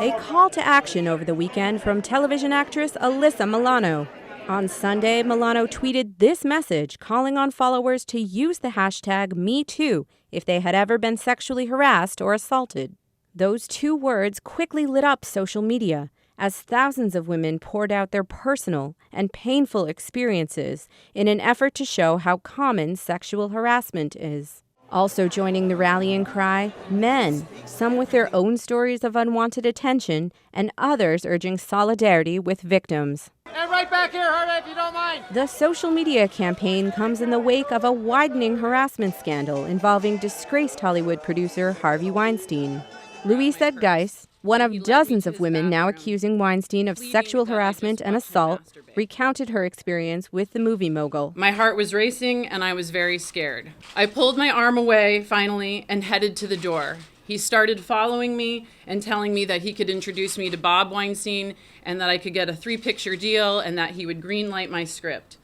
A call to action over the weekend from television actress Alyssa Milano. On Sunday, Milano tweeted this message calling on followers to use the hashtag #MeToo if they had ever been sexually harassed or assaulted. Those two words quickly lit up social media as thousands of women poured out their personal and painful experiences in an effort to show how common sexual harassment is. Also joining the rallying cry, men, some with their own stories of unwanted attention and others urging solidarity with victims. And right back here, Hardy, if you don't mind. The social media campaign comes in the wake of a widening harassment scandal involving disgraced Hollywood producer Harvey Weinstein. Louise Geis, one of dozens of women now accusing Weinstein of sexual harassment and assault, recounted her experience with the movie mogul. My heart was racing and I was very scared. I pulled my arm away, finally, and headed to the door. He started following me and telling me that he could introduce me to Bob Weinstein and that I could get a 3-picture deal and that he would greenlight my script.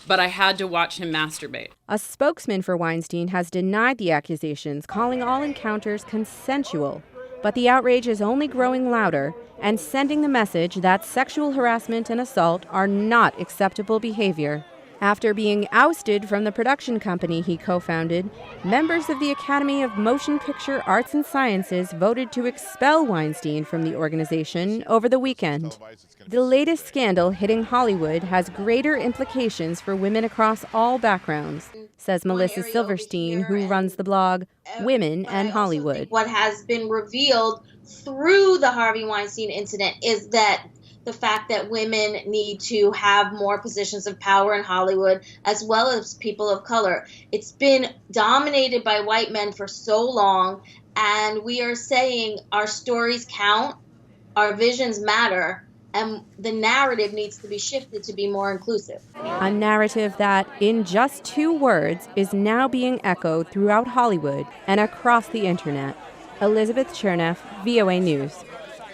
But I had to watch him masturbate. A spokesman for Weinstein has denied the accusations, calling all encounters consensual. But the outrage is only growing louder and sending the message that sexual harassment and assault are not acceptable behavior. After being ousted from the production company he co-founded, members of the Academy of Motion Picture Arts and Sciences voted to expel Weinstein from the organization over the weekend. The latest scandal hitting Hollywood has greater implications for women across all backgrounds, says Melissa Silverstein, who runs the blog Women and Hollywood. What has been revealed through the Harvey Weinstein incident is that the fact that women need to have more positions of power in Hollywood, as well as people of color. It's been dominated by white men for so long, and we are saying our stories count, our visions matter, and the narrative needs to be shifted to be more inclusive. A narrative that, in just 2 words, is now being echoed throughout Hollywood and across the internet. Elizabeth Cherneff, VOA News.